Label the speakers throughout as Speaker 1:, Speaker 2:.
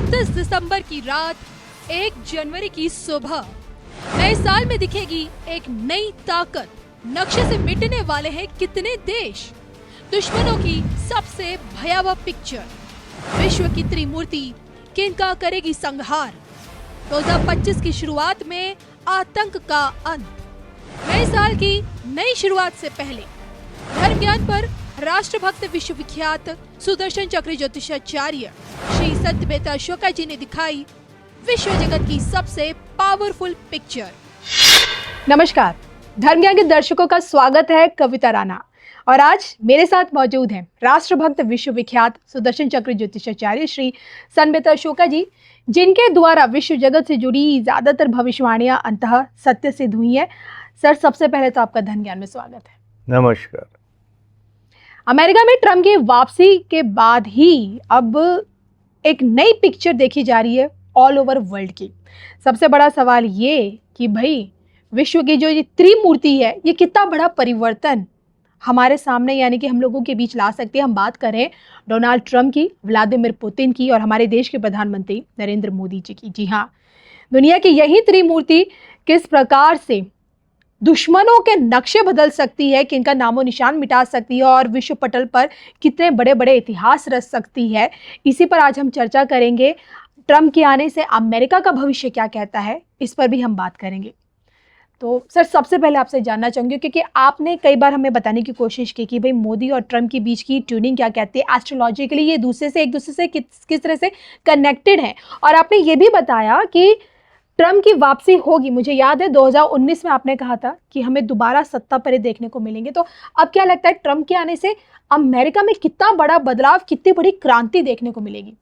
Speaker 1: 29 दिसंबर की रात, 1 जनवरी की सुबह, नए साल में दिखेगी एक नई ताकत। नक्शे से मिटने वाले हैं कितने देश। दुश्मनों की सबसे भयावह पिक्चर। विश्व की त्रिमूर्ति किनका करेगी संहार। 2025 की शुरुआत में आतंक का अंत। नए साल की नई शुरुआत से पहले धर्म ज्ञान पर राष्ट्रभक्त विश्वविख्यात सुदर्शन चक्र ज्योतिषाचार्य श्री सत्यवेता अशोका जी ने दिखाई विश्व जगत की सबसे पावरफुल पिक्चर। नमस्कार, धर्म ज्ञान के दर्शकों का स्वागत है। कविता राणा और आज मेरे साथ मौजूद हैं राष्ट्रभक्त विश्वविख्यात सुदर्शन चक्र ज्योतिषाचार्य श्री सत्यवेता अशोका जी, जिनके द्वारा विश्व जगत से जुड़ी ज्यादातर भविष्यवाणियां अंततः सत्य सिद्ध हुई है। सर, सबसे पहले तो आपका धर्म ज्ञान में स्वागत है।
Speaker 2: नमस्कार।
Speaker 1: अमेरिका में ट्रम्प की वापसी के बाद ही अब एक नई पिक्चर देखी जा रही है ऑल ओवर वर्ल्ड की। सबसे बड़ा सवाल ये कि भाई विश्व की जो ये त्रिमूर्ति है, ये कितना बड़ा परिवर्तन हमारे सामने यानी कि हम लोगों के बीच ला सकती है। हम बात करें डोनाल्ड ट्रम्प की, व्लादिमीर पुतिन की और हमारे देश के प्रधानमंत्री नरेंद्र मोदी जी की। जी हाँ, दुनिया की यही त्रिमूर्ति किस प्रकार से दुश्मनों के नक्शे बदल सकती है, कि इनका नामो निशान मिटा सकती है और विश्व पटल पर कितने बड़े बड़े इतिहास रच सकती है, इसी पर आज हम चर्चा करेंगे। ट्रम्प के आने से अमेरिका का भविष्य क्या कहता है, इस पर भी हम बात करेंगे। तो सर, सबसे पहले आपसे जानना चाहूँगी, क्योंकि आपने कई बार हमें बताने की कोशिश की कि भाई मोदी और ट्रम्प के बीच की ट्यूनिंग क्या कहती है, एस्ट्रोलॉजिकली ये एक दूसरे से किस तरह से कनेक्टेड है। और आपने ये भी बताया कि ट्रम्प की वापसी होगी। मुझे याद है 2019 में आपने कहा था कि हमें दोबारा सत्ता पर देखने को मिलेंगे। तो अब क्या लगता है, ट्रम्प के आने से अमेरिका में कितना बड़ा बदलाव, कितनी बड़ी क्रांति देखने को मिलेगी?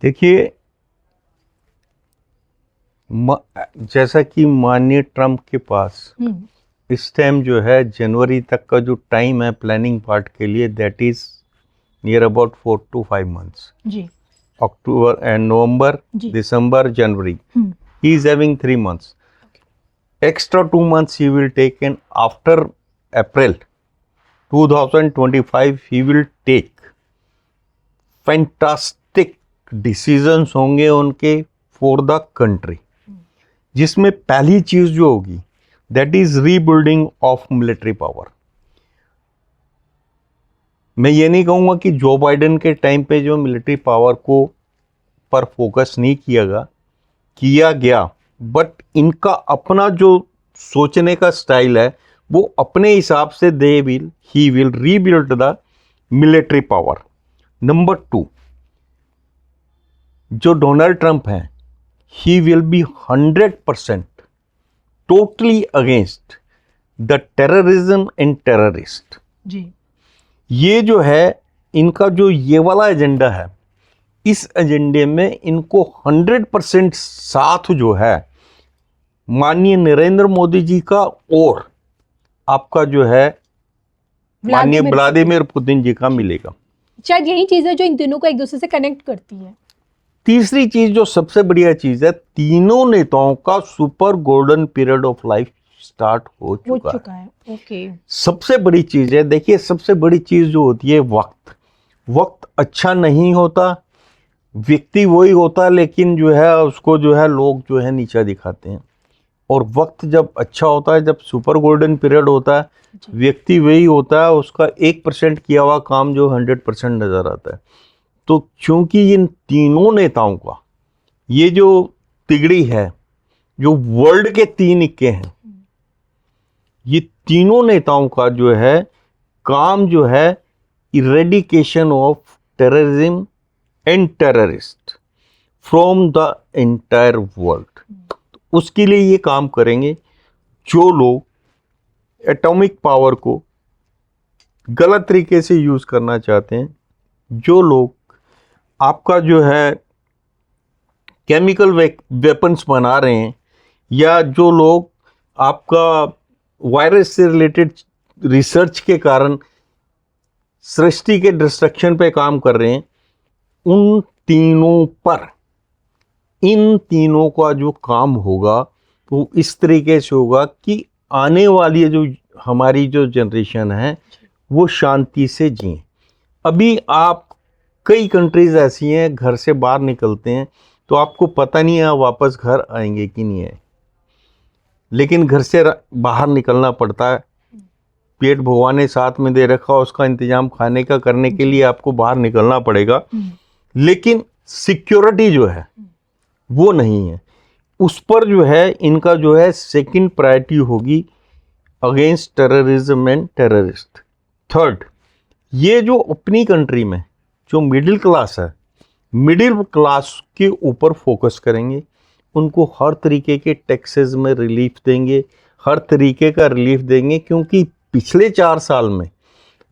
Speaker 2: देखिए, जैसा कि माननीय ट्रम्प के पास इस टाइम जो है जनवरी तक का जो टाइम है प्लानिंग पार्ट के लिए, that is near about 4 to 5 months
Speaker 1: जी।
Speaker 2: October and November, December, January, he is having 3 months. Extra 2 months he will take, and after April 2025 he will take fantastic decisions होंगे उनके for the country, जिसमें पहली चीज जो होगी that is rebuilding of military power. मैं ये नहीं कहूँगा कि जो बाइडेन के टाइम पे जो मिलिट्री पावर को पर फोकस नहीं किया गया, बट इनका अपना जो सोचने का स्टाइल है वो अपने हिसाब से he will rebuild the military power. Number 2, जो डोनाल्ड ट्रंप हैं, he will be 100% totally against the terrorism and terrorist
Speaker 1: जी।
Speaker 2: ये जो है इनका जो ये वाला एजेंडा है, इस एजेंडे में इनको 100% साथ जो है माननीय नरेंद्र मोदी जी का और आपका जो है माननीय व्लादिमीर पुतिन जी का मिलेगा।
Speaker 1: शायद यही चीज है जो इन तीनों को एक दूसरे से कनेक्ट करती है।
Speaker 2: तीसरी चीज जो सबसे बढ़िया चीज है, तीनों नेताओं का super golden period of life start हो चुका है।
Speaker 1: ओके।
Speaker 2: सबसे बड़ी चीज है, देखिए सबसे बड़ी चीज जो होती है वक्त अच्छा नहीं होता, व्यक्ति वही होता है, लेकिन जो है उसको जो है लोग जो है नीचा दिखाते हैं। और वक्त जब अच्छा होता है, जब सुपर गोल्डन पीरियड होता है, व्यक्ति वही होता है, उसका 1% किया हुआ काम जो 100% नजर आता है। तो क्योंकि इन तीनों नेताओं का ये जो तिगड़ी है, जो वर्ल्ड के 3 इक्के हैं, ये तीनों नेताओं का जो है काम जो है eradication of terrorism and terrorist from the entire world. तो उसके लिए ये काम करेंगे। जो लोग एटॉमिक पावर को गलत तरीके से यूज करना चाहते हैं, जो लोग आपका जो है केमिकल वेपन्स बना रहे हैं, या जो लोग आपका वायरस से रिलेटेड रिसर्च के कारण सृष्टि के डिस्ट्रक्शन पे काम कर रहे हैं, उन तीनों पर, इन तीनों का जो काम होगा वो इस तरीके से होगा कि आने वाली जो हमारी जो जनरेशन है वो शांति से जिए। अभी आप कई कंट्रीज ऐसी हैं, घर से बाहर निकलते हैं तो आपको पता नहीं है वापस घर आएंगे कि नहीं है, लेकिन घर से बाहर निकलना पड़ता है। पेट भगवान ने साथ में दे रखा, उसका इंतजाम खाने का करने के लिए आपको बाहर निकलना पड़ेगा, लेकिन सिक्योरिटी जो है वो नहीं है। उस पर जो है इनका जो है सेकंड प्रायोरिटी होगी against terrorism and terrorist. Third, ये जो अपनी कंट्री में जो मिडिल क्लास है, मिडिल क्लास के ऊपर फोकस करेंगे, उनको हर तरीके के टैक्सेस में रिलीफ देंगे, हर तरीके का रिलीफ देंगे, क्योंकि पिछले 4 साल में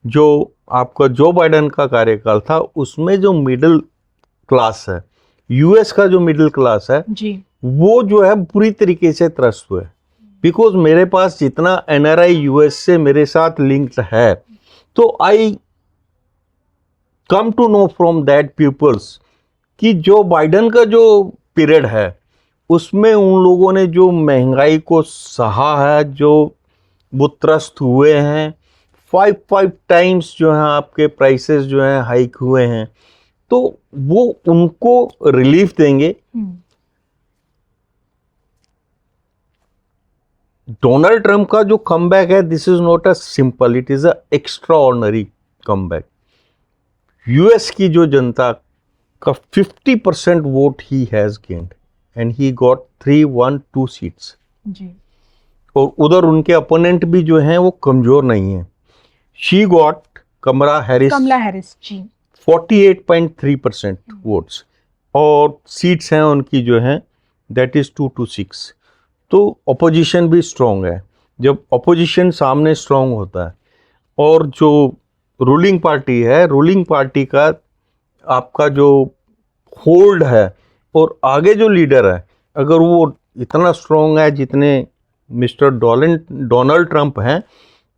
Speaker 2: जो आपका जो बाइडेन का कार्यकाल था उसमें जो मिडिल क्लास है, यूएस का जो मिडिल क्लास है
Speaker 1: जी,
Speaker 2: वो जो है पूरी तरीके से त्रस्त हुआ है। बिकॉज मेरे पास जितना एनआरआई यूएस से मेरे साथ लिंक्ड है, तो I come to know from that peoples कि जो बाइडेन का जो पीरियड है उसमें उन लोगों ने जो महंगाई को सहा है, जो वो त्रस्त हुए हैं, 5 टाइम्स जो है आपके प्राइसेस जो हैं हाइक हुए हैं, तो वो उनको रिलीफ देंगे। डोनाल्ड ट्रंप का जो कमबैक है, this is not a simple, it is a extraordinary comeback. US की जो जनता का 50% वोट ही has gained and he got 312 seats
Speaker 1: जी,
Speaker 2: और उधर उनके अपोनेंट भी जो हैं वो कमजोर नहीं है। She got Kamala Harris
Speaker 1: ji,
Speaker 2: 48.3% votes और सीट्स हैं उनकी जो हैं दैट इज 226। तो अपोजिशन भी स्ट्रॉन्ग है। जब अपोजिशन सामने स्ट्रॉन्ग होता है और जो रूलिंग पार्टी है, रूलिंग पार्टी का आपका जो होल्ड है और आगे जो लीडर है, अगर वो इतना स्ट्रॉन्ग है जितने मिस्टर डोनाल्ड ट्रंप हैं,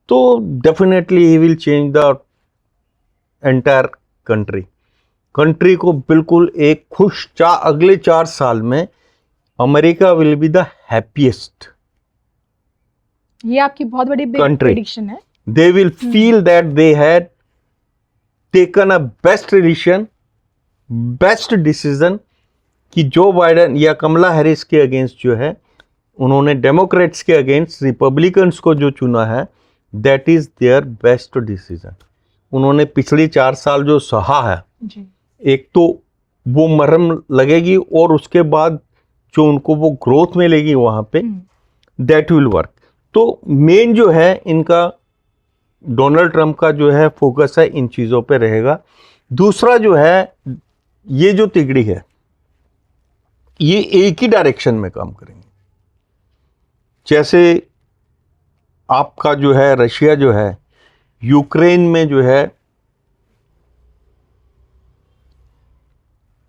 Speaker 2: तो definitely he will change the entire country को बिल्कुल एक अगले 4 साल में America will be the happiest
Speaker 1: ये आपकी बहुत बड़ी
Speaker 2: Country.
Speaker 1: प्रेडिक्शन है।
Speaker 2: they will feel that they had taken a best decision कि जो बाइडेन या कमला हैरिस के अगेंस्ट जो है उन्होंने डेमोक्रेट्स के अगेंस्ट रिपब्लिकन्स को जो चुना है, that is their best decision. उन्होंने पिछले 4 साल जो सहा है
Speaker 1: जी,
Speaker 2: एक तो वो मरहम लगेगी और उसके बाद जो उनको वो ग्रोथ मिलेगी वहाँ पे, दैट विल वर्क। तो मेन जो है इनका डोनाल्ड ट्रंप का जो है फोकस है इन चीज़ों पे रहेगा। दूसरा जो है, ये जो तिगड़ी है ये एक ही डायरेक्शन में काम करेंगे। जैसे आपका जो है रशिया जो है यूक्रेन में जो है,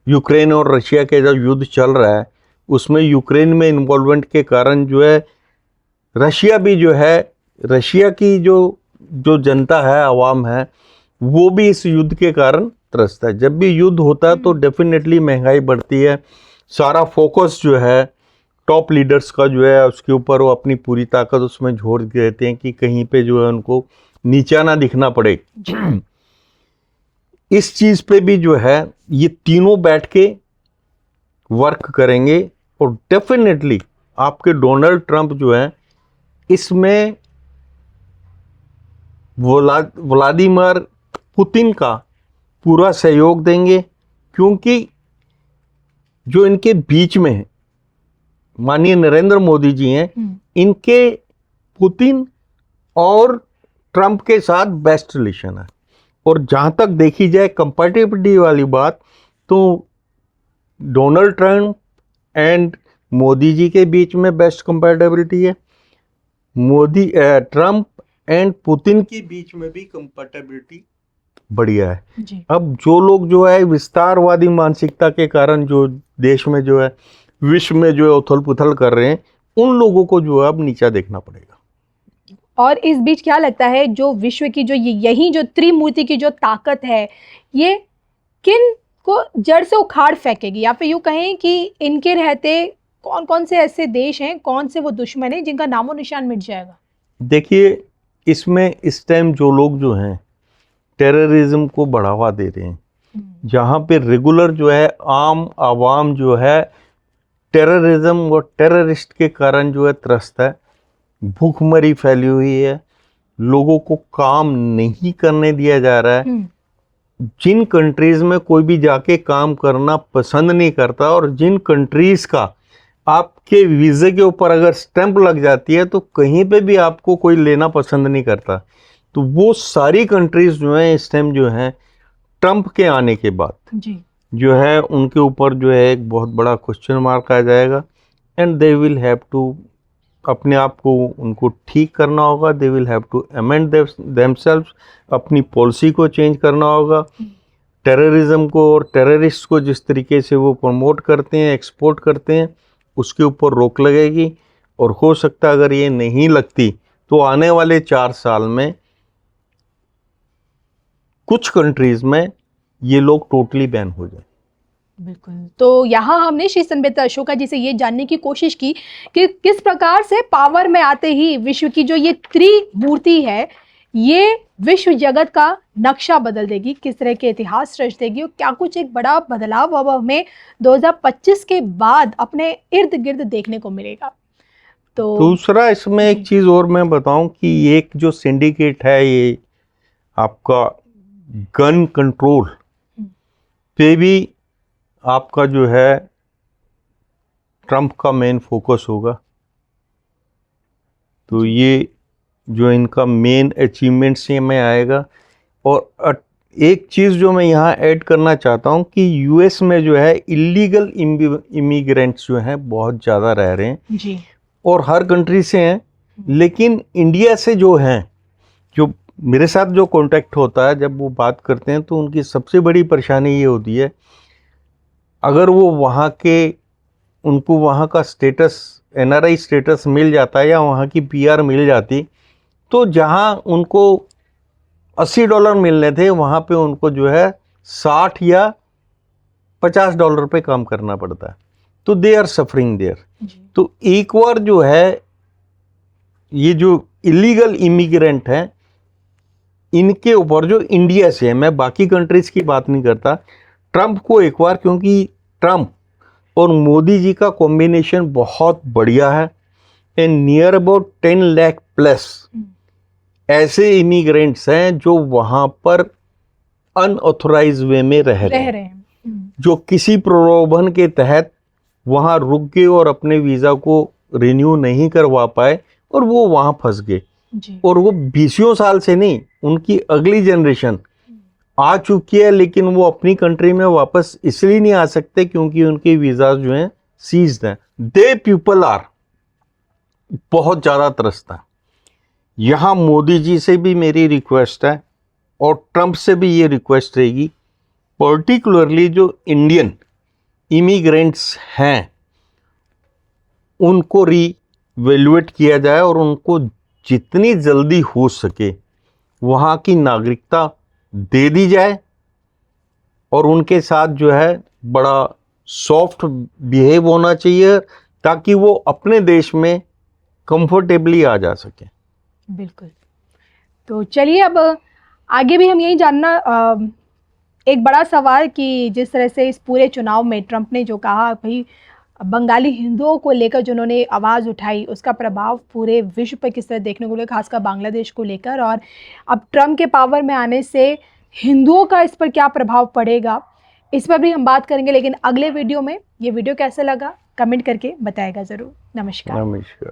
Speaker 2: यूक्रेन और रशिया के जो युद्ध चल रहा है उसमें यूक्रेन में इन्वॉल्वमेंट के कारण जो है रशिया भी जो है, रशिया की जो जनता है, आवाम है, वो भी इस युद्ध के कारण त्रस्त है। जब भी युद्ध होता है तो डेफिनेटली महंगाई बढ़ती है, सारा फोकस जो है टॉप लीडर्स का जो है उसके ऊपर, वो अपनी पूरी ताकत उसमें झोड़ देते हैं कि कहीं पे जो है उनको नीचा ना दिखना पड़े। इस चीज़ पे भी जो है ये तीनों बैठ के वर्क करेंगे और डेफिनेटली आपके डोनाल्ड ट्रंप जो है इसमें व्लादिमीर पुतिन का पूरा सहयोग देंगे, क्योंकि जो इनके बीच में है माननीय नरेंद्र मोदी जी हैं, इनके पुतिन और ट्रंप के साथ बेस्ट रिलेशन है। और जहाँ तक देखी जाए कंपैटिबिलिटी वाली बात, तो Donald Trump and Modi ji के बीच में बेस्ट कंपैटिबिलिटी है, ट्रंप एंड पुतिन के बीच में भी कंपैटिबिलिटी बढ़िया है
Speaker 1: जी।
Speaker 2: अब जो लोग जो है विस्तारवादी मानसिकता के कारण जो देश में जो है विश्व में जो है उथल पुथल कर रहे हैं, उन लोगों को जो है अब नीचा देखना पड़ेगा।
Speaker 1: और इस बीच क्या लगता है जो विश्व की जो यही जो त्रिमूर्ति की जो ताकत है, ये किन को जड़ से उखाड़ फेंकेगी, या फिर यूँ कहें कि इनके रहते कौन कौन से ऐसे देश हैं, कौन से वो दुश्मन हैं जिनका नामो निशान मिट जाएगा?
Speaker 2: देखिए, इसमें इस टाइम जो लोग जो हैं टेररिज्म को बढ़ावा दे रहे हैं, जहाँ पे रेगुलर जो है आम आवाम जो है टेररिज्म और टेररिस्ट के कारण जो है त्रस्त है, भूखमरी फैली हुई है, लोगों को काम नहीं करने दिया जा रहा है। जिन कंट्रीज में कोई भी जाके काम करना पसंद नहीं करता और जिन कंट्रीज का आपके वीज़े के ऊपर अगर स्टैंप लग जाती है तो कहीं पे भी आपको कोई लेना पसंद नहीं करता, तो वो सारी कंट्रीज जो हैं इस टाइम जो हैं ट्रंप के आने के बाद
Speaker 1: जी
Speaker 2: जो है उनके ऊपर जो है एक बहुत बड़ा क्वेश्चन मार्क आ जाएगा। And they will have to अपने आप को उनको ठीक करना होगा, they will have to amend themselves, अपनी पॉलिसी को चेंज करना होगा। टेररिज्म को और टेररिस्ट को जिस तरीके से वो प्रमोट करते हैं, एक्सपोर्ट करते हैं, उसके ऊपर रोक लगेगी। और हो सकता है अगर ये नहीं लगती तो आने वाले 4 साल में कुछ कंट्रीज में ये लोग टोटली बैन हो जाए।
Speaker 1: बिल्कुल। तो यहाँ हमने श्री संबित अशोका जी से ये जानने की कोशिश की कि किस प्रकार से पावर में आते ही विश्व की जो ये त्रिमूर्ति है ये विश्व जगत का नक्शा बदल देगी, किस तरह के इतिहास रच देगी और क्या कुछ एक बड़ा बदलाव अब हमें 2025 के बाद अपने इर्द गिर्द देखने को मिलेगा। तो
Speaker 2: दूसरा इसमें एक चीज़ और मैं बताऊं कि एक जो सिंडिकेट है ये आपका गन कंट्रोल पे भी आपका जो है ट्रंप का मेन फोकस होगा। तो ये जो इनका मेन अचीवमेंट्स ये में आएगा। और एक चीज़ जो मैं यहाँ ऐड करना चाहता हूँ कि यूएस में जो है इलीगल इमिग्रेंट्स जो हैं बहुत ज़्यादा रह रहे हैं
Speaker 1: जी
Speaker 2: और हर कंट्री से हैं, लेकिन इंडिया से जो हैं, जो मेरे साथ जो कांटेक्ट होता है जब वो बात करते हैं तो उनकी सबसे बड़ी परेशानी ये होती है अगर वो वहाँ के उनको वहाँ का स्टेटस एनआरआई स्टेटस मिल जाता है या वहाँ की पीआर मिल जाती तो जहाँ उनको $80 मिलने थे वहाँ पे उनको जो है 60 या $50 पे काम करना पड़ता है। तो दे आर सफरिंग देयर। तो एक बार जो है ये जो इलीगल इमिग्रेंट हैं इनके ऊपर जो इंडिया से है, मैं बाकी कंट्रीज की बात नहीं करता, ट्रंप को एक बार, क्योंकि ट्रंप और मोदी जी का कॉम्बिनेशन बहुत बढ़िया है and near about 10 lakh plus ऐसे इमिग्रेंट्स हैं जो वहाँ पर अनऑथोराइज वे में रह रहे हैं, जो किसी प्रलोभन के तहत वहाँ रुक गए और अपने वीज़ा को रिन्यू नहीं करवा पाए और वो वहाँ फंस गए। और वो 20 साल से नहीं, उनकी अगली जनरेशन आ चुकी है लेकिन वो अपनी कंट्री में वापस इसलिए नहीं आ सकते क्योंकि उनके वीज़ा जो हैं सीज्ड हैं। दे पीपल आर बहुत ज़्यादा त्रस्त है। यहाँ मोदी जी से भी मेरी रिक्वेस्ट है और ट्रंप से भी ये रिक्वेस्ट रहेगी, पर्टिकुलरली जो इंडियन इमिग्रेंट्स हैं उनको रीवैल्यूएट किया जाए और उनको जितनी जल्दी हो सके वहाँ की नागरिकता दे दी जाए और उनके साथ जो है बड़ा सॉफ्ट बिहेव होना चाहिए ताकि वो अपने देश में कंफर्टेबली आ जा सके।
Speaker 1: बिल्कुल। तो चलिए अब आगे भी हम यही जानना, एक बड़ा सवाल कि जिस तरह से इस पूरे चुनाव में ट्रंप ने जो कहा भाई बंगाली हिंदुओं को लेकर जो उन्होंने आवाज़ उठाई उसका प्रभाव पूरे विश्व पर किस तरह देखने को मिला, खासकर बांग्लादेश को लेकर, और अब ट्रंप के पावर में आने से हिंदुओं का इस पर क्या प्रभाव पड़ेगा इस पर भी हम बात करेंगे। लेकिन अगले वीडियो में ये वीडियो कैसा लगा कमेंट करके बताएगा ज़रूर। नमस्कार।
Speaker 2: नमस्कार।